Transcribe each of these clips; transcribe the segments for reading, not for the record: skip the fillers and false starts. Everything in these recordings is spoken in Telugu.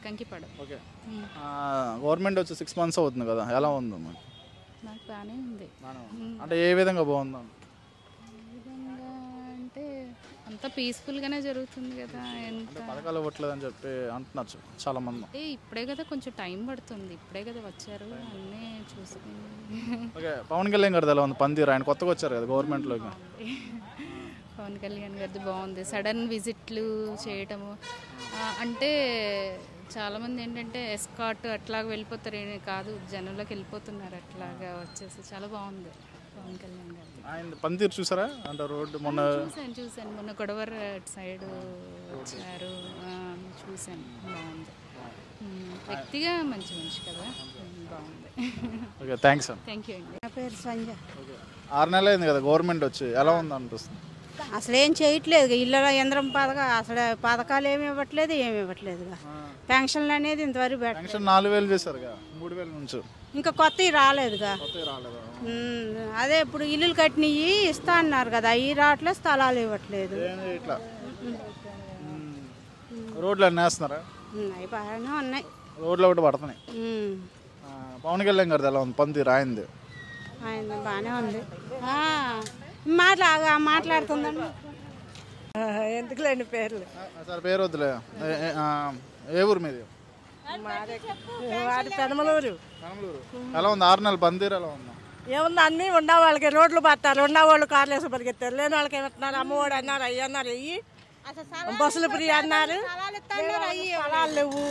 కంకిపాడు. ఓకే. గవర్నమెంట్ వచ్చి 6 months అవుతుంది కదా, ఎలా ఉంది మరి? నాకు బాగానే ఉంది. అంటే ఏ విధంగా బాగుందా? విధంగా అంటే అంతా పీస్ఫుల్గానే జరుగుతుంది కదా. ఎంత పథకాలు ఇవ్వట్లేదని చెప్పి అంటున్నారు చాలా మంది. అంటే ఇప్పుడే కదా కొంచెం టైం పడుతుంది, ఇప్పుడే కదా వచ్చారు అన్నీ చూసుకుని. ఓకే. పవన్ కళ్యాణ్ గారిది ఎలా ఉంది పనితీరు? ఆయన కొత్తగా వచ్చారు కదా గవర్నమెంట్లోకి. పవన్ కళ్యాణ్ గారిది బాగుంది. సడన్ విజిట్లు చేయటము అంటే చాలామంది ఏంటంటే ఎస్కాట్ అట్లాగా వెళ్ళిపోతారు, కాదు జనంలోకి వెళ్ళిపోతున్నారు, అట్లాగా వచ్చేసి చాలా బాగుంది పవన్ కళ్యాణ్ గారిది. ఆయన పనితీరు చూసారా? అంటే రోడ్డు మొన్న చూశాను మొన్న గొడవర సైడ్ వచ్చారు, చూశాను, బాగుంది. వ్యక్తిగా మంచి మనిషి కదా, బాగుంది. ఓకే, థ్యాంక్స్ అండి. థ్యాంక్ యూ అండి. నా పేరు సంజ. 6 నెలలు అయింది కదా గవర్నమెంట్ వచ్చి, ఎలా ఉంది అనిపిస్తుంది? అసలు ఏం చేయట్లేదు, ఇళ్ళ యంత్రం పథకం అసలు పథకాలు ఏమి ఇవ్వట్లేదు, ఏమి ఇవ్వట్లేదుగా. పెన్షన్లు అనేది ఇంతవరకు పెన్షన్ 4000 చేశారుగా, 3000 నుంచి ఇంకా కొత్తవి రాలేదుగా. రాలేదు. అదే ఇప్పుడు ఇల్లులు కట్టినవి ఇస్తా అన్నారు కదా, అవి రావట్లేదు, స్థలాలు ఇవ్వట్లేదు. ఇట్లా రోడ్లు అన్నీ వేస్తున్నారా? ఉన్నాయి, బాగానే ఉన్నాయి. రోడ్లు ఒకటి పడుతున్నాయి. పవన్ కళ్యాణ్ గారిది ఎలా ఉంది పనితీరు ఆయనది? ఆయన బాగానే ఉంది. మాట్లాడుతుందండి. ఎందుకులేండి పేర్లు, సార్ పేరు వద్దులే. ఏ ఊరు మీది? వాడి పెనమలూరు. ఎలా ఉంది 6 నెలల పనితీరు ఎలా ఉంది? ఏముంది, అన్నీ ఉన్న వాళ్ళకి రోడ్లు పడతారు, ఉన్న వాళ్ళు కార్లు వేసి పరిగెత్తారు, లేని వాళ్ళకి ఏమంటున్నారు, అమ్మఒడి అన్నారు, అయ్యి అన్నారు, అయ్యి బస్సులు ఫ్రీ అన్నారు, పొలాలు లేవు,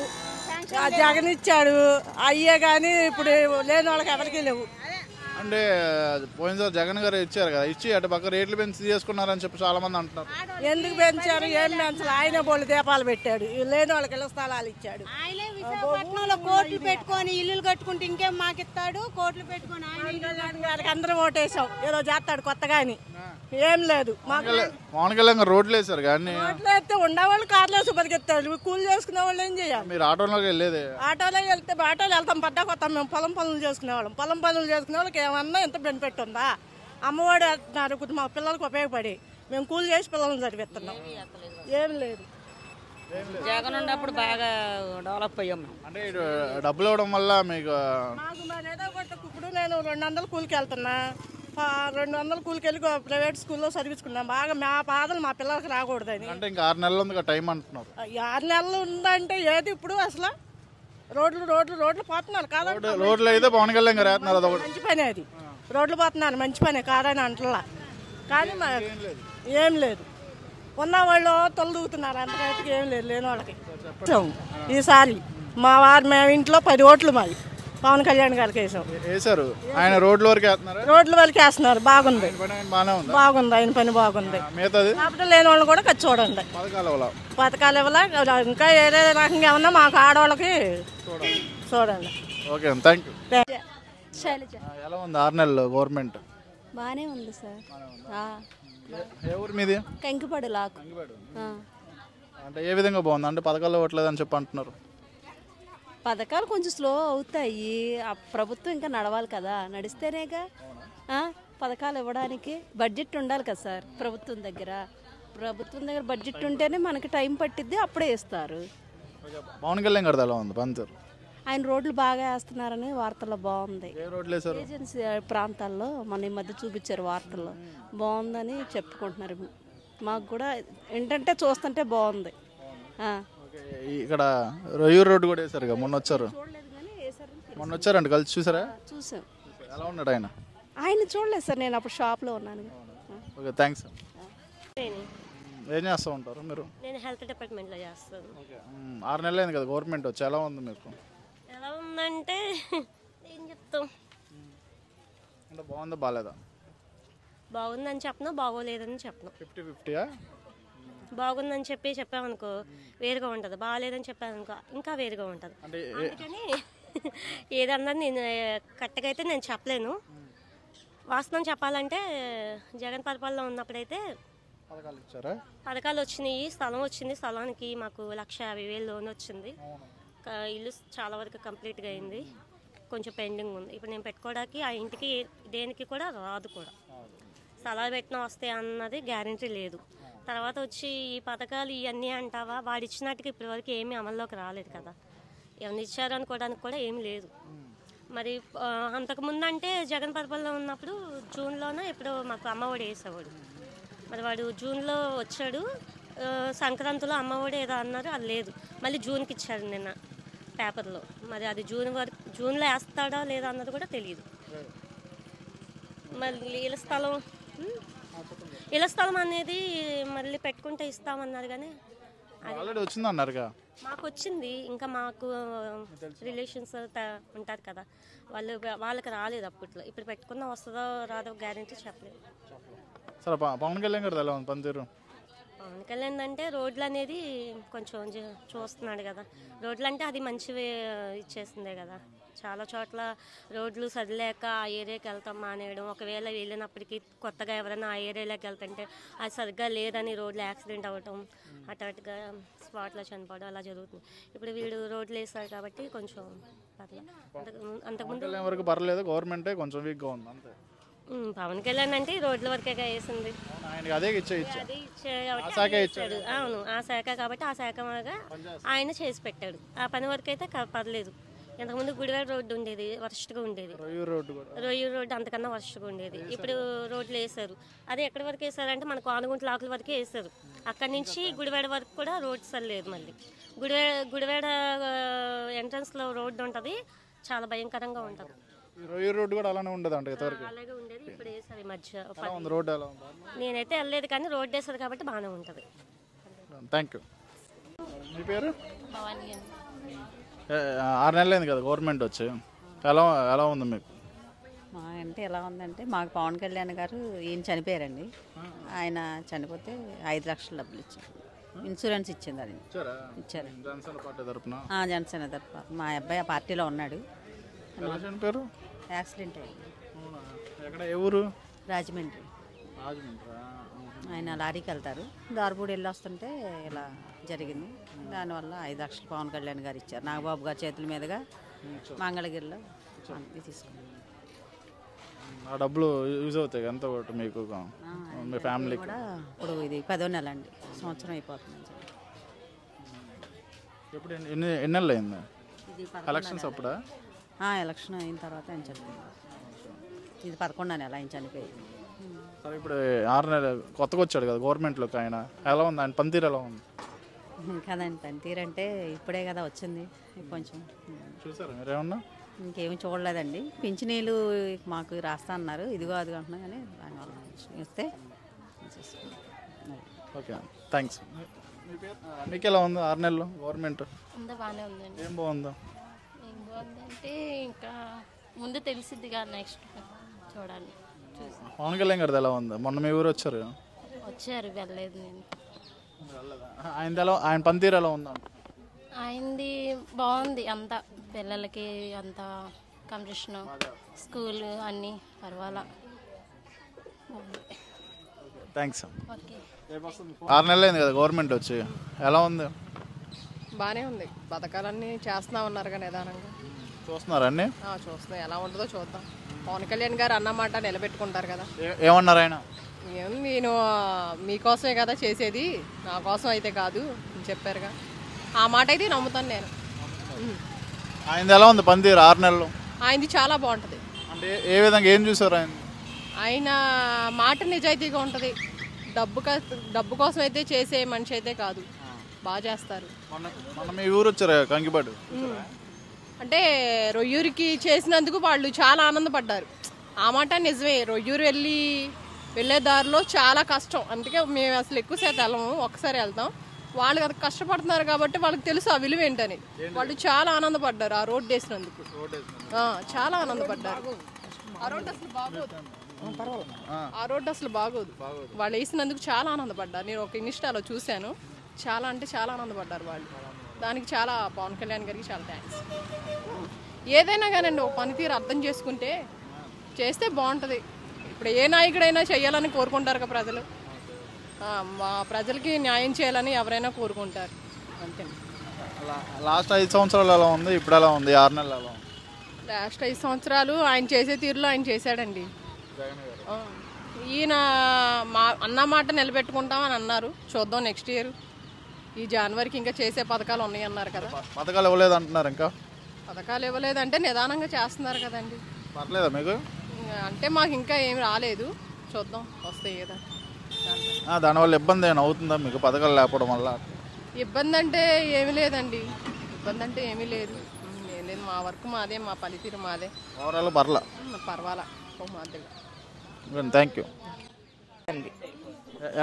జగన్ ఇచ్చాడు అయ్యే, కానీ ఇప్పుడు లేని వాళ్ళకి ఎవరికి లేవు. అంటే పోయినసారి జగన్ గారు ఇచ్చారు కదా, ఇచ్చి అటు పక్క రేట్లు పెంచి చేసుకున్నారని చెప్పి చాలా మంది అంటున్నారు. ఎందుకు పెంచారు, ఏం పెంచాలి, ఆయన బోళ్ళు దీపాలు పెట్టాడు, లేని వాళ్ళకి ఇళ్ళ స్థలాలు ఇచ్చాడు. పట్టణంలో కోట్లు పెట్టుకొని ఇల్లులు కట్టుకుంటే ఇంకేం మాకిస్తాడు, కోట్లు పెట్టుకొని గారికి అందరం ఓటేసాం, ఏదో చేస్తాడు కొత్తగా అని. ఏం లేదు, పవన్ కళ్యాణ్ గారు రోడ్లు వేసారు కానీ రోడ్లు వేస్తే ఉండేవాళ్ళు కార్లు వేసి బతికెత్తాడు, కూలి చేసుకునే వాళ్ళు ఏం చేయాలి? మీరు ఆటోలోకి వెళ్ళేది? ఆటోలో వెళ్తే ఆటోలో వెళ్తాం, పడ్డా కొత్తాం. మేము పొలం పనులు చేసుకునే వాళ్ళం, పొలం పనులు చేసుకునే వాళ్ళకి ఏమన్నా ఎంత బెనిఫిట్ ఉందా? అమ్మఒడి వేస్తున్నారు, కొద్ది మా పిల్లలకు ఉపయోగపడి మేము కూలి చేసి పిల్లల్ని చదివిస్తున్నాం. ఏం లేదు. జగన్ ఉన్నప్పుడు బాగా డెవలప్ అయ్యాం. అంటే డబ్బులు ఇవ్వడం వల్ల మీకు మాకు మరి ఏదో ఒకటి, ఇప్పుడు నేను 200 కూలికి వెళ్తున్నా, 200 కూలికి వెళ్ళి ప్రైవేట్ స్కూల్లో చదివించుకున్నాం. బాగా మా బాధలు మా పిల్లలకి రాకూడదని. అంటే ఇంకా 6 నెలలు ఉంది టైం అంటున్నారు. 6 నెలలు ఉందంటే ఏది ఇప్పుడు అసలు రోడ్లు పోతున్నారు కాదా? రోడ్లు అయితే పవన్ కళ్యాణ్ గారు వేస్తున్నారు, అదొకటి మంచి పని. అది రోడ్లు పోతున్నారు, మంచి పనే కాదని అంటలా, కానీ ఏం లేదు. ఉన్న వాళ్ళు తొలదూగుతున్నారు, అంతకైతే ఏం లేదు లేని వాళ్ళకి. ఈసారి మేము ఇంట్లో 10 ఓట్లు మాది పవన్ కళ్యాణ్ గారికి వేసారు. ఆయన రోడ్ల వరకు వేస్తున్నారు, రోడ్ల వరకు వేస్తున్నారు, బాగుంది, బాగుంది, ఆయన పని బాగుంది. మిగతాది కాకపోతే లేని వాళ్ళని కూడా ఖర్చు చూడండి, పథకాలు ఇవ్వాలా, ఇంకా ఏదే రకంగా ఏమన్నా మాకు ఆడవాళ్ళకి చూడండి. Okay, thank you. శైలజ. ఎలా ఉంది 6 నెలలు గవర్నమెంట్? బాగానే ఉంది సార్. ఏ ఊరు మీది? కంకిపాడు లాకు. అంటే ఏ విధంగా బాగుంది? అంటే పథకాలు ఇవ్వట్లేదు అని చెప్పి అంటున్నారు. పథకాలు కొంచెం స్లో అవుతాయి, ఆ ప్రభుత్వం ఇంకా నడవాలి కదా, నడిస్తేనేగా పథకాలు ఇవ్వడానికి. బడ్జెట్ ఉండాలి కదా సార్ ప్రభుత్వం దగ్గర బడ్జెట్ ఉంటేనే మనకి టైం పట్టిద్ది, అప్పుడే ఇస్తారు. పవన్ కళ్యాణ్ గారిది ఎలా ఉంది పనితీరు? ఆయన రోడ్లు బాగా వేస్తున్నారని వార్తల్లో బాగుంది. ఏజెన్సీ ప్రాంతాల్లో మన ఈ మధ్య చూపించారు వార్తల్లో, బాగుందని చెప్పుకుంటున్నారు. మాకు కూడా ఏంటంటే చూస్తుంటే బాగుంది. ఇక్కడ రొయ్యూరు రోడ్డు కూడా వేసారు కదా, మొన్న వచ్చారండి కలిసి చూసారా? చూసాం. ఎలా ఉన్నాడు ఆయన? ఆయన చూడలేదు సార్, నేను అప్పుడు షాప్లో ఉన్నాను. Okay, thanks. ఏం చేస్తూ ఉంటారు మీరు? నేను హెల్త్ డిపార్ట్మెంట్లో చేస్తాను. 6 నెలలు అయింది కదా గవర్నమెంట్ వచ్చి, ఎలా ఉంది మీకు? ఎలా ఉందంటే ఏం చెప్తాం, అంటే బాగుందా బాగాలేదా? బాగుందని చెప్పను, బాగోలేదని చెప్పను. 50-50 బాగుందని చెప్పామనుకో వేరుగా ఉంటుంది, బాగాలేదని చెప్పామనుకో ఇంకా వేరుగా ఉంటుంది. అందుకని ఏదన్నా నేను కరెక్ట్గా అయితే నేను చెప్పలేను. వాస్తవం చెప్పాలంటే జగన్ పరిపాలనలో ఉన్నప్పుడైతే పథకాలు వచ్చినాయి, స్థలం వచ్చింది, స్థలానికి మాకు 1,50,000 లోన్ వచ్చింది. ఇల్లు చాలా వరకు కంప్లీట్గా అయింది, కొంచెం పెండింగ్ ఉంది. ఇప్పుడు నేను పెట్టుకోవడానికి ఆ ఇంటికి దేనికి కూడా రాదు కూడా, స్థలాలు పెట్టినా వస్తే అన్నది గ్యారంటీ లేదు. తర్వాత వచ్చి ఈ పథకాలు ఇవన్నీ అంటావా, వాడు ఇచ్చినట్టుగా ఇప్పటివరకు ఏమీ అమల్లోకి రాలేదు కదా. ఏమైనా ఇచ్చారు అనుకోవడానికి కూడా ఏం లేదు. మరి అంతకుముందు అంటే జగన్ పరిపాలన ఉన్నప్పుడు జూన్లోనే ఎప్పుడో మాకు అమ్మఒడి వేసేవాడు. మరి వాడు జూన్లో వచ్చాడు, సంక్రాంతిలో అమ్మఒడి ఏదో అన్నారు, అది లేదు. మళ్ళీ జూన్కి ఇచ్చాడు నిన్న పేపర్లో. మరి అది జూన్లో వేస్తాడా లేదా అన్నది కూడా తెలియదు. మళ్ళీ ఇళ్ల స్థలం అనేది మళ్ళీ పెట్టుకుంటే ఇస్తామన్నారు, కానీ ఆల్రెడీ వచ్చింది అన్నారుగా. మాకు వచ్చింది, ఇంకా మాకు రిలేషన్స్ ఉంటారు కదా, వాళ్ళకి రాలేదు అప్పట్లో. ఇప్పుడు పెట్టుకున్నా వస్తుందో రాదో గ్యారెంటీ చెప్పలేదు. సరే, పవన్ కళ్యాణ్ గారు ఎలా ఉంది పనితీరు? పవన్ కళ్యాణ్ అంటే రోడ్లు అనేది కొంచెం చూస్తున్నాడు కదా. రోడ్లు అంటే అది మంచివి ఇచ్చేసిందే కదా. చాలా చోట్ల రోడ్లు సరిలేక ఆ ఏరియాకి వెళ్తాం మానేయడం, ఒకవేళ వెళ్ళినప్పటికీ కొత్తగా ఎవరైనా ఆ ఏరియాలోకి వెళ్తుంటే అది సరిగ్గా లేదని రోడ్లు యాక్సిడెంట్ అవ్వటం, అటుగా స్పాట్లో చనిపోవడం అలా జరుగుతుంది. ఇప్పుడు వీడు రోడ్లు వేస్తారు కాబట్టి కొంచెం అంతకుముందు వరకు పర్లేదు, గవర్నమెంటే కొంచెం వీక్గా ఉంది అంతే. పవన్ కళ్యాణ్ అంటే రోడ్ల వరకే వేసింది, అదే ఇచ్చాడు. అవును, ఆ శాఖ కాబట్టి ఆ శాఖ ఆయన చేసి పెట్టాడు. ఆ పని వరకు అయితే పర్లేదు. ఇంతకుముందు గుడివాడ రోడ్డు ఉండేది, వర్స్ట్గా ఉండేది. రొయ్యూరు రోడ్డు అంతకన్నా వర్స్ట్గా ఉండేది. ఇప్పుడు రోడ్లు వేసారు. అది ఎక్కడి వరకు వేసారంటే మనకు ఆనుగుంట్ల ఆకుల వరకే వేసారు. అక్కడి నుంచి గుడివాడ వరకు కూడా రోడ్ సరిలేదు. మళ్ళీ గుడివాడ ఎంట్రన్స్లో రోడ్డు ఉంటుంది, చాలా భయంకరంగా ఉంటుంది. రొయ్యూరు రోడ్డు కూడా అలానే ఉండదు అంటే అలాగే ఉండేది. ఇప్పుడు వేసారు ఈ మధ్య. రోడ్డు నేనైతే వెళ్ళలేదు, కానీ రోడ్డు వేసారు కాబట్టి బాగానే ఉంటుంది. Thank you. మీ పేరు? 6 నెలలు అయింది కదా గవర్నమెంట్ వచ్చి, ఎలా ఉంది మీకు? అంటే ఎలా ఉందంటే, మాకు పవన్ కళ్యాణ్ గారు ఈయన చనిపోయారండి. ఆయన చనిపోతే 5 లక్షలు డబ్బులు ఇచ్చారు, ఇన్సూరెన్స్ ఇచ్చింది. అది ఇచ్చారు జనసేన తరఫున. మా అబ్బాయి ఆ పార్టీలో ఉన్నాడు. యాక్సిడెంట్ అయింది. రాజమండ్రి. ఆయన లారీకి వెళ్తారు, దారిపూడి వెళ్ళి వస్తుంటే ఇలా జరిగింది. దానివల్ల 5 లక్షలు పవన్ కళ్యాణ్ గారు ఇచ్చారు. నాగబాబు గారి చేతుల మీదుగా మంగళగిరిలో తీసుకున్నాం. ఆ డబ్బులు యూజ్ అవుతాయి ఎంత మీకు, మీ ఫ్యామిలీ కూడా? ఇప్పుడు ఇది 10వ నెల అండి, సంవత్సరం అయిపోతుంది. ఇప్పుడు ఎన్ని నెలలు అయింది? ఎలక్షన్స్ అప్పుడా? ఎలక్షన్ అయిన తర్వాత ఆయన చనిపోయింది. ఇది 11వ నెల ఆయన చనిపోయింది. సరే, ఇప్పుడు 6 నెలలు కొత్తగా వచ్చాడు కదా గవర్నమెంట్లోకి, ఆయన ఎలా ఉంది? ఆయన పనితీరు ఎలా ఉంది? కదండి, పనితీరు అంటే ఇప్పుడే కదా వచ్చింది. కొంచెం చూసారా మీరేమన్నా? ఇంకేమి చూడలేదండి. పింఛనీళ్ళు మాకు రాస్తా అన్నారు, ఇదిగో అది అంటున్నా, కానీ దానివల్ల ఇస్తే. Okay, thanks. మీకు ఎలా ఉంది 6 నెలలు గవర్నమెంట్? అంతా బాగానే ఉందండి. ఏం బాగుందా? ఏం బాగుందంటే ఇంకా ముందు తెలిసిద్ది కదా, నెక్స్ట్ చూడాలి. పవన్ కళ్యాణ్ గారిది ఎలా ఉంది? మొన్న మీ ఊరు వచ్చారు, వెళ్ళలేదు నేను. ఆయన పనితీరు ఎలా ఉందా? ఆయనది బాగుంది, అంతా పిల్లలకి అంతా కంపిటీషన్, స్కూల్ అన్నీ పర్వాలా. థ్యాంక్స్. ఓకే. 6 నెలలు అయింది కదా గవర్నమెంట్ వచ్చి, ఎలా ఉంది? బాగానే ఉంది. పథకాలన్నీ చేస్తున్నా ఉన్నారు కానీ నిదానంగా చూస్తున్నారు అన్నీ. చూస్తున్నాం, ఎలా ఉంటుందో చూద్దాం. పవన్ కళ్యాణ్ గారు అన్నమాట నిలబెట్టుకుంటారు కదా. ఏమన్నారు ఆయన? నేను మీకోసమే కదా చేసేది, నా కోసం అయితే కాదు అని చెప్పారుగా. ఆ మాట అయితే నమ్ముతాను నేను. ఆయనది ఎలా ఉంది పనితీరు 6 నెలలు? ఆయనది చాలా బాగుంటుంది. అంటే ఏ విధంగా ఏం చూసారు ఆయన? ఆయన మాట నిజాయితీగా ఉంటుంది. డబ్బు కోసం అయితే చేసే మనిషి అయితే కాదు, బాగా చేస్తారు. మొన్న మీ ఊరు వచ్చారు కంకిపాడు, అంటే రొయ్యూరికి చేసినందుకు వాళ్ళు చాలా ఆనందపడ్డారు. ఆ మాట నిజమే. రొయ్యూరు వెళ్ళే దారిలో చాలా కష్టం, అందుకే మేము అసలు ఎక్కువ శాతం వెళ్ళము, ఒక్కసారి వెళ్తాం. వాళ్ళు కదా కష్టపడుతున్నారు కాబట్టి వాళ్ళకి తెలుసు ఆ విలువ ఏంటని. వాళ్ళు చాలా ఆనందపడ్డారు ఆ రోడ్డు వేసినందుకు, చాలా ఆనందపడ్డారు. ఆ రోడ్డు అసలు బాగోదు, వాళ్ళు వేసినందుకు చాలా ఆనందపడ్డారు. నేను ఒక ఇన్స్టాలో చూశాను, చాలా అంటే చాలా ఆనందపడ్డారు వాళ్ళు. దానికి చాలా పవన్ కళ్యాణ్ గారికి చాలా థ్యాంక్స్. ఏదైనా కానండి ఒక పనితీరు అర్థం చేసుకుంటే చేస్తే బాగుంటుంది. ఇప్పుడు ఏ నాయకుడైనా చేయాలని కోరుకుంటారు కదా ప్రజలు, మా ప్రజలకి న్యాయం చేయాలని ఎవరైనా కోరుకుంటారు అంతే. లాస్ట్ 5 సంవత్సరాలు ఎలా ఉంది, ఇప్పుడు ఎలా ఉంది 6 నెలలు ఎలా ఉంది? లాస్ట్ 5 సంవత్సరాలు ఆయన చేసే తీరులో ఆయన చేశాడండి. ఈయన అన్న మాట నిలబెట్టుకుంటామని అన్నారు, చూద్దాం నెక్స్ట్ ఇయర్ ఈ జనవరికి ఇంకా చేసే పథకాలు ఉన్నాయన్నారు కదా. పథకాలు ఇవ్వలేదు అంటున్నారు ఇంకా. పథకాలు ఇవ్వలేదంటే నిదానంగా చేస్తున్నారు కదండి. పర్లేదా మీకు? అంటే మాకు ఇంకా ఏమి రాలేదు, చూద్దాం వస్తాయి కదా. దానివల్ల ఇబ్బంది ఏమైనా అవుతుందా మీకు పథకాలు లేకపోవడం వల్ల? ఇబ్బంది అంటే ఏమీ లేదండి, ఇబ్బంది అంటే ఏమీ లేదు. ఏం లేదు, మా వర్క్ మాదే, మా పనితీరు మాదే. ఓవరాల్ పర్వాలా మాదిరిగా. Thank you.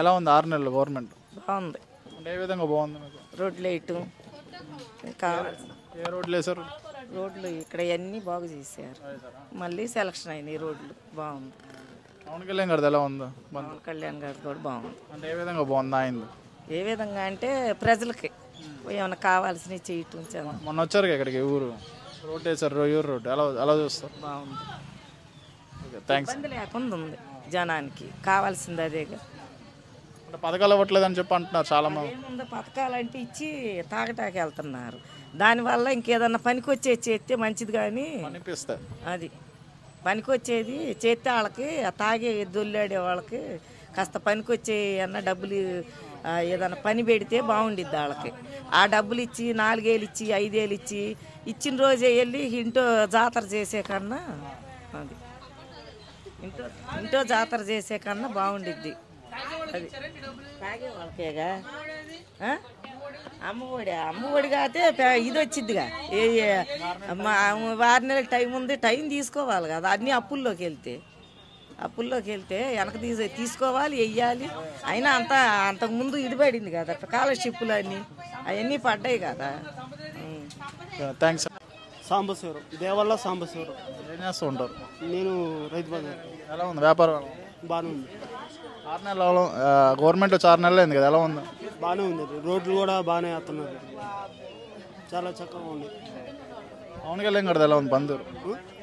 ఎలా ఉంది 6 నెలలు గవర్నమెంట్? బాగుంది. అంటే ఏ విధంగా బాగుంది మీకు? రోడ్లు వేయటం, ఇంకా ఏ రోడ్లు వేసారు? రోడ్లు ఇక్కడ అన్నీ బాగు చేశారు. మళ్ళీ సెలక్షన్ అయినాయి రోడ్లు, బాగుంది. పవన్ కళ్యాణ్ గారిది ఎలా ఉంది? పవన్ కళ్యాణ్ గారి కూడా బాగుంది. అంటే ఏ విధంగా బాగుంది ఆయనది? ఏ విధంగా అంటే ప్రజలకి ఏమైనా కావాల్సినవి చేయటం. మొన్న వచ్చారు ఇక్కడికి ఊరు, రోడ్ వేసారు, రొయ్యూరు రోడ్డు. ఎలా చూస్తారు? బాగుంది. థ్యాంక్స్. ఇబ్బంది లేకుండా ఉంది, జనానికి కావాల్సింది అదేగా. అంటే పథకాలు ఇవ్వట్లేదు అని చెప్పి అంటున్నారు చాలా మంది. ఏముంది, పథకాలు అంటే ఇచ్చి తాగటాకి వెళ్తున్నారు. దానివల్ల ఇంకేదన్నా పనికి చేస్తే మంచిది, కానీ అనిపిస్తుంది అది పనికొచ్చేది చేస్తే వాళ్ళకి తాగే దొల్లాడే వాళ్ళకి కాస్త పనికొచ్చే అన్న డబ్బులు ఏదైనా పని పెడితే బాగుండిద్ది వాళ్ళకి. ఆ డబ్బులు ఇచ్చి 4 ఏళ్ళు ఇచ్చి 5 ఏళ్ళు ఇచ్చి ఇచ్చిన రోజే వెళ్ళి ఇంట్లో జాతర చేసే కన్నా అది ఇంట్లో జాతర చేసే కన్నా బాగుండిద్ది. అది తాగే వాళ్ళకేగా. అమ్మఒడి కాతే ఇది వచ్చిద్దిగా. 6 నెలల టైం ఉంది, టైం తీసుకోవాలి కదా. అన్నీ అప్పుల్లోకి వెళ్తే వెనక తీసుకోవాలి, వెయ్యాలి. అయినా అంతకుముందు ఇది పడింది కదా, స్కాలర్షిప్లు అవన్నీ పడ్డాయి కదా. థ్యాంక్స్. సాంబశివరం, దేవల్ల సాంబశివరం. ఏం చేస్తూ ఉంటారు? నేను రైతు బజార్. ఎలా ఉంది వ్యాపారం? బాగానే ఉంది. 6 నెలలు గవర్నమెంట్ వచ్చి 6 నెలలు అయింది కదా, ఎలా ఉంది? బాగానే ఉంది. రోడ్లు కూడా బాగానే వేస్తున్నారు, చాలా చక్కగా ఉంది. పవన్ కళ్యాణ్ గారిది ఎలా ఉంది పనితీరు?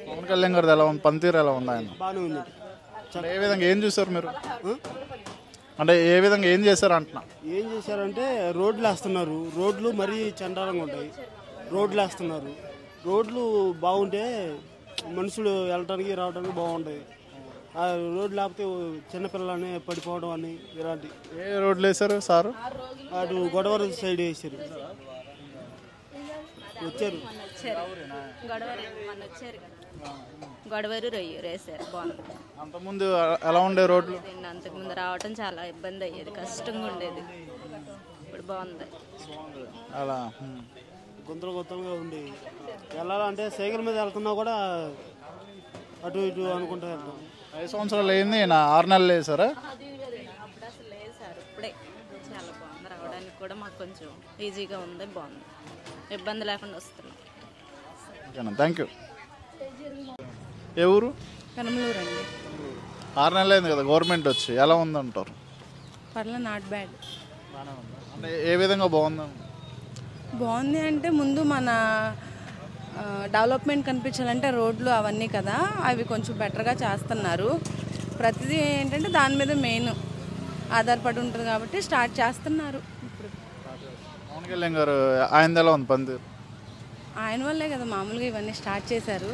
పవన్ కళ్యాణ్ గారిది ఎలా ఉంది పనితీరు? ఎలా ఉంది ఆయన? బాగానే ఉంది. ఏ విధంగా ఏం చూసారు మీరు? అంటే ఏ విధంగా ఏం చేశారు అంటున్నా? ఏం చేశారంటే రోడ్లు వేస్తున్నారు, రోడ్లు మరీ చండాలంగా ఉంటాయి. రోడ్లు వేస్తున్నారు, రోడ్లు బాగుంటే మనుషులు వెళ్ళడానికి రావడానికి బాగుంటాయి. ఆ రోడ్లు లేకపోతే చిన్నపిల్లలని పడిపోవడం అని ఇలాంటి. ఏ రోడ్లు వేశారు సారు? అటు గొడవర సైడ్ వేసారు, వచ్చారు. గొడవరు రొయ్యూరు వేసారు, బాగుంది. అంతకుముందు ఎలా ఉండే రోడ్లు? అంతకుముందు రావటం చాలా ఇబ్బంది అయ్యేది, కష్టంగా ఉండేది. ఇప్పుడు బాగుంది. అలా గుంతలుగా ఉండి వెళ్ళాలంటే సైకిల్ మీద వెళ్తున్నా కూడా అటు ఇటు అనుకుంటూ వెళ్తాం. 5 సంవత్సరాలు అయింది, 6 నెలలు వేసారా? అప్పుడు అసలు వేసారు, ఇప్పుడే చాలా బాగుంది. రావడానికి కూడా మాకు కొంచెం ఈజీగా ఉంది, బాగుంది, ఇబ్బంది లేకుండా వస్తున్నాం. ఓకేనా, థ్యాంక్ యూ. ఏ ఊరు? కనమలూరు అండి. 6 నెలలు అయింది కదా గవర్నమెంట్ వచ్చి, ఎలా ఉందంటారు? పర్లేదు, నాట్ బ్యాడ్. అంటే ఏ విధంగా బాగుంది? బాగుంది అంటే ముందు మన డెవలప్మెంట్ కనిపించాలంటే రోడ్లు అవన్నీ కదా, అవి కొంచెం బెటర్గా చేస్తున్నారు. ప్రతిదీ ఏంటంటే దాని మీద మెయిన్ ఆధారపడి ఉంటుంది కాబట్టి స్టార్ట్ చేస్తున్నారు ఇప్పుడు. పవన్ కళ్యాణ్ గారు ఆయన ఎలా ఉంది పనితీరు? ఆయన వల్లే కదా మామూలుగా ఇవన్నీ స్టార్ట్ చేశారు,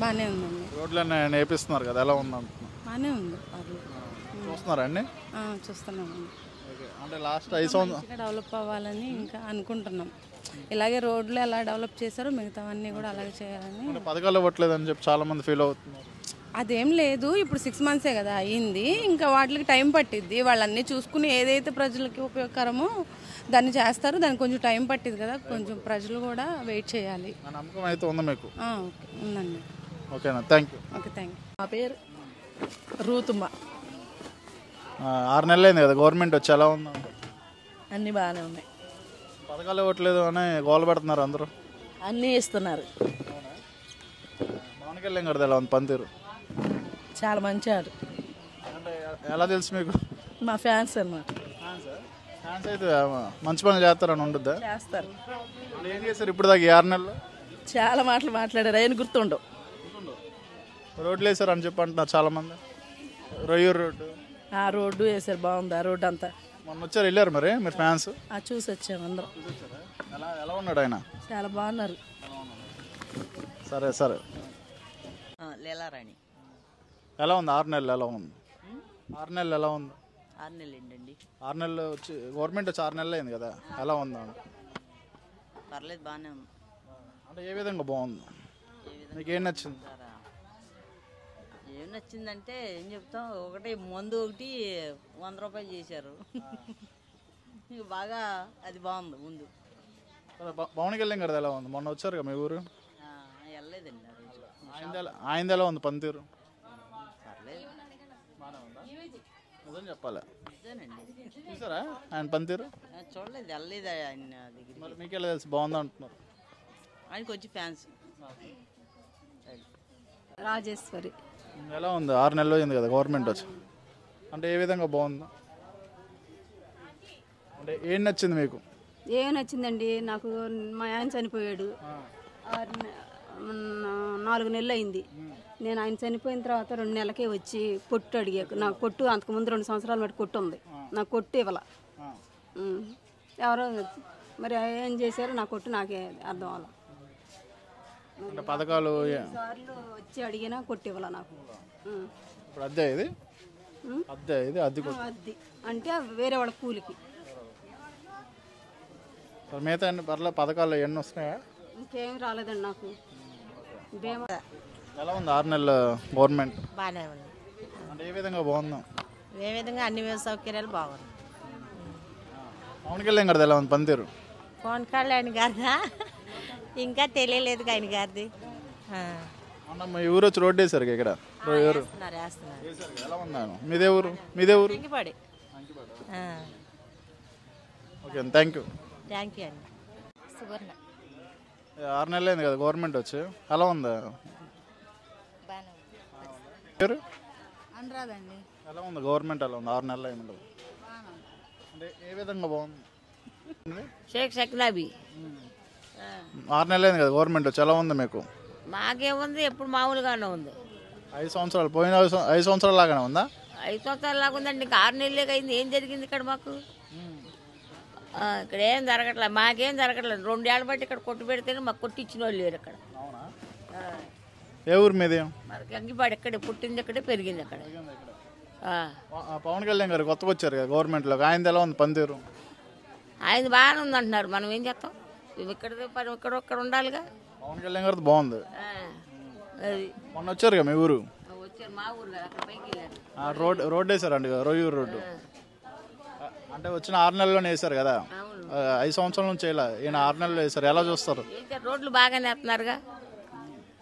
బాగానే ఉందండి. రోడ్లన్నీ నేర్పిస్తున్నారు కదా, ఎలా ఉంది అంటున్నా? బాగానే ఉంది, చూస్తున్నారా అండి? చూస్తున్నామండి. అంటే లాస్ట్ 5 సంవత్సరాలు డెవలప్ అవ్వాలని ఇంకా అనుకుంటున్నాం. ఇలాగే రోడ్లు ఎలా డెవలప్ చేశారో మిగతావన్నీ కూడా అలాగే చేయాలని. పథకాలు ఇవ్వట్లేదు అని చెప్పి చాలా మంది ఫీల్ అవుతున్నారు. అదేం లేదు, ఇప్పుడు 6 మంత్సే కదా అయ్యింది, ఇంకా వాటికి టైం పట్టిద్ది. వాళ్ళన్నీ చూసుకుని ఏదైతే ప్రజలకి ఉపయోగకరమో దాన్ని చేస్తారు. దానికి కొంచెం టైం పట్టింది కదా, కొంచెం ప్రజలు కూడా వెయిట్ చేయాలి. నమ్మకం అయితే ఉంది మీకు? ఓకే, ఉందండి. ఓకేనా, thank you. Okay, thank you. మా పేరు రూతుమ్మ. 6 నెలలు అయింది కదా గవర్నమెంట్ వచ్చి, ఎలా ఉంది? అన్నీ బాగానే ఉన్నాయి. పథకాలు ఇవ్వట్లేదు అని గోల పెడుతున్నారు అందరూ. అన్నీ ఇస్తున్నారు. పవన్ కళ్యాణ్ గారిది ఎలా ఉంది పనితీరు? చాలా మంచివాడు. అంటే ఎలా తెలుసు మీకు? మా ఫ్యాన్స్ అన్నమాట. ఫ్యాన్స్ అయితే మంచి పనులు చేస్తారని ఉంటుందా? చేస్తారు. ఏం చేశారు ఇప్పుడు దాకా 6 నెలలు? చాలా మాటలు మాట్లాడారు, ఆయన గుర్తుండవు. రోడ్లు వేసారు అని చెప్పి అంటున్నారు చాలా మంది. రొయ్యూరు రోడ్డు. ఆ రోడ్డు వేసారు, బాగుంది ఆ రోడ్డు అంతా. మొన్న వచ్చారు, వెళ్ళారు మరి మీరు ఫ్యాన్స్? చూసి వచ్చాము అందరం. ఎలా ఉన్నాడు ఆయన? చాలా బాగున్నారు. సరే సరే. లీలారాణి. ఎలా ఉంది 6 నెలలు? ఎలా ఉంది 6 నెలలు? ఎలా ఉంది? 6 నెలలు ఏంటండి. 6 నెలలు వచ్చి గవర్నమెంట్ వచ్చి 6 నెలలు అయింది కదా, ఎలా ఉందా? పర్లేదు, బాగానే ఉంది. అంటే ఏ విధంగా బాగుంది? మీకు ఏం నచ్చింది? ఏం నచ్చిందంటే ఏం చెప్తాం, ఒకటి మందు ఒకటి 100 రూపాయలు చేశారు. బాగా అది బాగుంది ముందు. పవన్ కళ్యాణ్ గారిది ఎలా ఉంది? మొన్న వచ్చారు కదా మీ ఊరు, వెళ్ళలేదండి ఆ రోజు. ఆయనది ఎలా ఉంది పనితీరు? పర్లేదు, నిజం చెప్పాలి, ఇదేనండి. చూసారా ఆయన పనితీరు? చూడలేదు, వెళ్ళలేదు ఆయన దగ్గర. మరి మీకు ఎలా తెలుసు బాగుంది అంటున్నారు? ఆయనకి వచ్చి ఫ్యాన్స్. రాజేశ్వరి. ఎలా ఉంది? 6 నెలలు అయింది కదా గవర్నమెంట్ వచ్చి, అంటే ఏ విధంగా బాగుంది? అంటే ఏం నచ్చింది మీకు? ఏం నచ్చిందండి నాకు, మా ఆయన చనిపోయాడు, 4 నెలలు అయింది. నేను ఆయన చనిపోయిన తర్వాత 2 నెలలకే వచ్చి కొట్టు అడిగాకు. నాకు కొట్టు అంతకుముందు 2 సంవత్సరాల మటు కొట్టు ఉంది, నాకు కొట్టు ఇవ్వాల. ఎవరో మరి ఏం చేశారో నా కొట్టు నాకే అర్థం అవ్వాల. అంటే పథకాలు సార్లు వచ్చి అడిగినా కొట్టు ఇవ్వాల నాకు. ఇప్పుడు అద్దె ఇది, అద్దె ఇది అద్దె అద్దె అంటే వేరే వాళ్ళ కూలికి. మిగతా పర్లే పథకాలు ఎన్ని వస్తున్నాయా? ఇంకేం రాలేదండి నాకు. ఎలా ఉంది 6 నెలల గవర్నమెంట్? బాగానే ఉంది. అంటే ఏ విధంగా బాగుందా? ఏ విధంగా అన్ని సౌకర్యాలు బాగున్నాయి. పవన్ కళ్యాణ్ గారిది ఎలా ఉంది పనితీరు? పవన్ కళ్యాణ్ గారిదా ఇంకా తెలియలేదు ఆయన గారిది. అన్న మీ ఊరు వచ్చి రోడ్డు వేసారు ఇక్కడ, ఎవరు ఎలా ఉన్నాను? మీదే ఊరు? మీదే ఊరు? Okay, thank you. Thank you అండి. సువర్ణ. 6 నెలలు అయింది కదా గవర్నమెంట్ వచ్చి, ఎలా ఉందా? పేరు? అనరాదండి. ఎలా ఉంది గవర్నమెంట్? ఎలా ఉంది 6 నెలలు అయింది? అంటే ఏ విధంగా బాగుంది? షేక్ షక్లాబీ. 6 నెలలు అయింది కదా గవర్నమెంట్ వచ్చి, ఎలా ఉంది మీకు? మాకేముంది, ఎప్పుడు మామూలుగానే ఉంది. 5 సంవత్సరాలు పోయిన 5 సంవత్సరాలు లాగానే ఉందా? 5 సంవత్సరాలు లాగా ఉందండి. ఇంకా 6 నెలలే అయింది. ఏం జరిగింది ఇక్కడ మాకు? ఇక్కడ ఏం జరగట్లేదు, మాకేం జరగట్లేదు. 2 ఏళ్ళ బట్టి ఇక్కడ కొట్టు పెడితేనే మాకు కొట్టి ఇచ్చిన వాళ్ళు లేరు ఇక్కడ. ఏ ఊరు మీది? మరి గంగిపాడు ఇక్కడే, పుట్టింది ఇక్కడే, పెరిగింది అక్కడ. పవన్ కళ్యాణ్ గారు కొత్తగా వచ్చారు కదా గవర్నమెంట్లో, ఆయనది ఎలా ఉంది పనితీరు? ఆయన బాగానే ఉంది అంటున్నారు, మనం ఏం చేస్తాం? ఇక్కడ పని ఇక్కడ ఉండాలిగా. పవన్ కళ్యాణ్ గారిది బాగుంది. అది మొన్న వచ్చారు కదా మీ ఊరు, వచ్చారు మా ఊరు కదా, అక్కడ పైకి వెళ్ళారు. రోడ్డు వేసారండి రొయ్యూరు రోడ్డు. అంటే వచ్చిన 6 నెలల్లోనే వేసారు కదా, 5 సంవత్సరాల నుంచి ఇలా ఈయన 6 నెలలు వేసారు, ఎలా చూస్తారు? రోడ్లు బాగానే వేస్తున్నారుగా,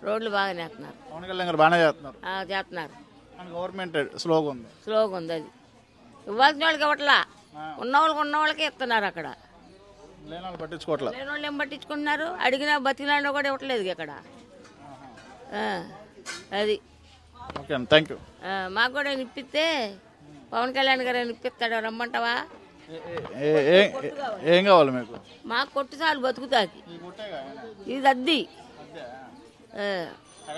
రోడ్లు బాగానే వేస్తున్నారు. పవన్ కళ్యాణ్ గారు బాగానే చేస్తున్నారు. చేస్తున్నారు. గవర్నమెంట్ స్లోగా ఉంది. స్లోగా ఉంది. అది ఇవ్వాల్సిన వాళ్ళకి ఇవ్వట్లా, ఉన్న వాళ్ళకే ఇస్తున్నారు. అక్కడ లేని వాళ్ళు పట్టించుకోవట్లేదు. లేని వాళ్ళు ఏం పట్టించుకుంటున్నారు? అడిగినా బతికినా కూడా ఇవ్వట్లేదు ఇక్కడ. అది ఓకే అండి, థ్యాంక్ యూ. మాకు కూడా ఇప్పిస్తే పవన్ కళ్యాణ్ గారు ఇప్పిస్తాడు, రమ్మంటావా? ఏం కావాలి మీకు? మాకు కొట్టు చాలు బతుకుతాకి. ఇది అద్ది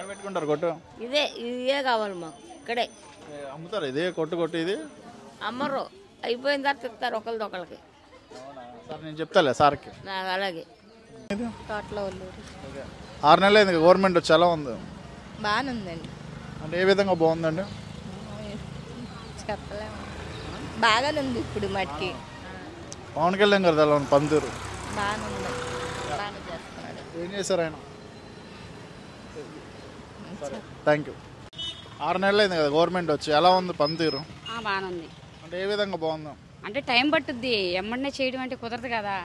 పెట్టుకుంటారు కొట్టు, ఇదే కావాలి మాకు. ఇక్కడే అమ్ముతారు. ఇదే కొట్టు ఇది అమ్మరు, అయిపోయిన తర్వాత ఇస్తారు ఒకళ్ళకి. సార్ నేను చెప్తాలే సార్కి. నాకు అలాగే. తోటలో 6 నెలలు అయింది గవర్నమెంట్ వచ్చి, ఎలా ఉంది? బాగానే ఉందండి. అంటే ఏ విధంగా బాగుందండి? చెప్పలేము, బాగానే ఉంది ఇప్పుడు మటుకి. పవన్ కళ్యాణ్ గారు ఎలా ఉంది పనితీరు? బాగానే ఉంది, బాగానే చేస్తున్నాడు. ఏం చేశారు ఆయన? సరే, థ్యాంక్ యూ. 6 నెలలు అయింది కదా గవర్నమెంట్ వచ్చి, ఎలా ఉంది పనితీరు? బాగానే ఉంది. అంటే ఏ విధంగా బాగుందా? అంటే టైం పట్టుద్ది, ఎమ్మడనే చేయడం అంటే కుదరదు కదా,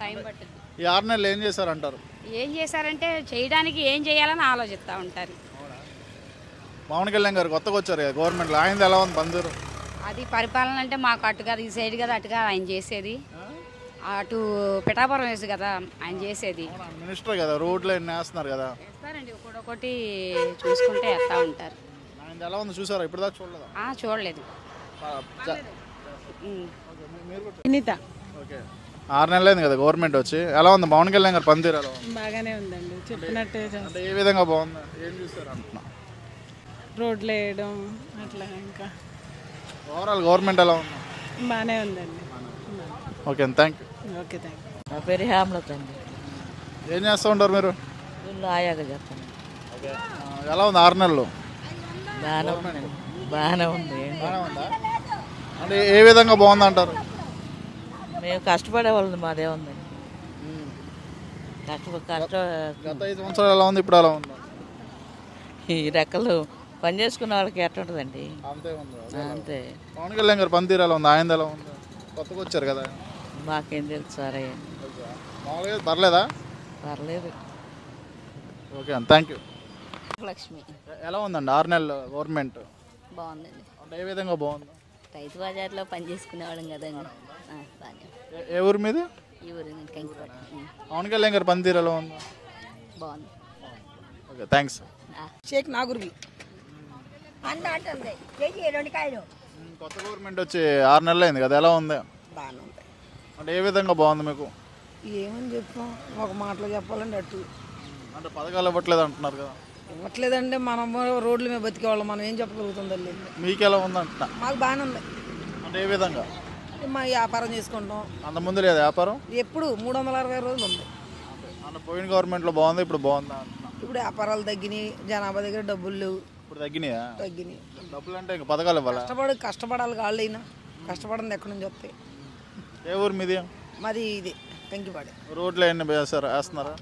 టైం పట్టుద్ది. ఈ 6 నెలలు ఏం చేశారంటారు? ఏం చేశారంటే చేయడానికి ఏం చేయాలని ఆలోచిస్తూ ఉంటారు. పవన్ కళ్యాణ్ గారు కొత్తగా వచ్చారు కదా గవర్నమెంట్లో, ఆయనది ఎలా ఉంది పనితీరు? అది పరిపాలన అంటే మాకు అటు కదా, ఈ సైడ్ కదా, అటుగా ఆయన చేసేది. అటు పిఠాపురం వేసి కదా ఆయన చేసేది. మినిస్టర్ కదా, రోడ్లు ఎన్ని వేస్తున్నారు కదా. వేస్తారండి, ఒకటి చూసుకుంటే వేస్తూ ఉంటారు. ఆయన ఎలా ఉంది చూసారా? ఇప్పుడు దాకా చూడలేదా? చూడలేదు. వినీత. ఓకే, 6 నెలలు అయింది కదా గవర్నమెంట్ వచ్చి, ఎలా ఉంది పవన్ కళ్యాణ్ గారు పనితీరు? ఎలా ఉంది? బాగానే ఉందండి, చెప్పినట్టే. అంటే ఏ విధంగా బాగుంది? ఏం చూస్తారు అంటున్నా? రోడ్లు వేయడం అట్లా. ఇంకా ఓవరాల్ గవర్నమెంట్ ఎలా ఉంది? బాగానే ఉందండి. Okay, thank you. Okay, thank you. నా పేరు హేమలత అండి. ఏం చేస్తూ ఉంటారు మీరు? ఆయాగా చేస్తాను. ఎలా ఉంది 6 నెలలు? బాగానే ఉంది. బాగానే ఉందా? అంటే ఏ విధంగా బాగుంది అంటారు? మేము కష్టపడే వాళ్ళది మాదే ఉందండి. కష్ట గత 5 సంవత్సరాలు ఎలా ఉంది, ఇప్పుడు ఎలా ఉంది? ఈ రెక్కలు పని చేసుకున్న వాళ్ళకి ఎట్లా ఉంటుందండి? అంతే ఉంది. అంతే. పవన్ కళ్యాణ్ గారు పనితీరు ఎలా ఉంది, ఆయన ఎలా ఉంది? కొత్తగా వచ్చారు కదా. మాకేం తెలుసు సార్ అయ్యా. మామూలుగా పర్లేదా? పర్లేదు. ఓకే అండి, థ్యాంక్ యూ. లక్ష్మి ఎలా ఉందండి 6 నెలలు గవర్నమెంట్? బాగుందండి. అంటే ఏ విధంగా బాగుంది? రైతు బజార్లో పని చేసుకునేవాళ్ళం కదండి. బాగా ఏ ఊరు మీది? ఈ ఊరు కంకిపాడు. పవన్ కళ్యాణ్ గారి పనితీరు ఎలా ఉంది? బాగుంది. Okay, thanks. షేక్ నాగుర్వి కొత్త గవర్నమెంట్ వచ్చి 6 నెలలు అయింది కదా, ఎలా ఉంది? బాగానే ఉంది. అంటే ఏ విధంగా బాగుంది మీకు? ఏమని చెప్తాం, ఒక మాటలో చెప్పాలండి అట్టు అంటే పథకాలు ఇవ్వట్లేదు అంటున్నారు కదా. ఇవ్వట్లేదంటే మనం రోడ్ల మీద బతికేవాళ్ళం, మనం ఏం చెప్పగలుగుతుంది? మీకు ఎలా ఉంది అంటున్నా? మాకు బాగానే ఉంది. అంటే ఏ విధంగా? మా వ్యాపారం చేసుకుంటాం. అంత ముందు లేదా వ్యాపారం? ఎప్పుడు 360 రోజులు ఉంది. అంటే పోయిన గవర్నమెంట్లో బాగుంది, ఇప్పుడు బాగుందా అంటున్నా? ఇప్పుడు వ్యాపారాలు తగ్గినాయి, జనాభా దగ్గర డబ్బులు లేవు. ఇప్పుడు తగ్గినాయా? తగ్గినాయి. డబ్బులు అంటే ఇంకా పథకాలు ఇవ్వాలా? కష్టపడాలి వాళ్ళైనా. కష్టపడింది ఎక్కడి నుంచి వస్తాయి? ఏ ఊరు మీది? మాది ఇది కంకిపాడు. రోడ్లు ఎన్ని వేస్తున్నారా?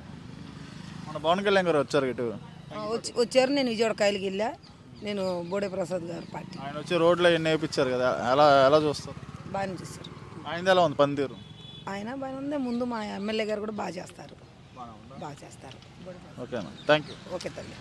మన పవన్ కళ్యాణ్ గారు వచ్చారు ఇటు. వచ్చారు. నేను విజయవాడ కాయలకి వెళ్ళా. నేను బోడే ప్రసాద్ గారు పార్టీ. ఆయన వచ్చి రోడ్లు ఎన్ని వేయించారు కదా, ఎలా చూస్తారు? బాగానే చేస్తారు. ఆయనది ఎలా ఉంది పనితీరు? ఆయన బాగానే ఉంది. ముందు మా ఎమ్మెల్యే గారు కూడా బాగా చేస్తారు. బాగా చేస్తారు. ఓకే అన్న, థ్యాంక్ యూ. ఓకే తల్లి.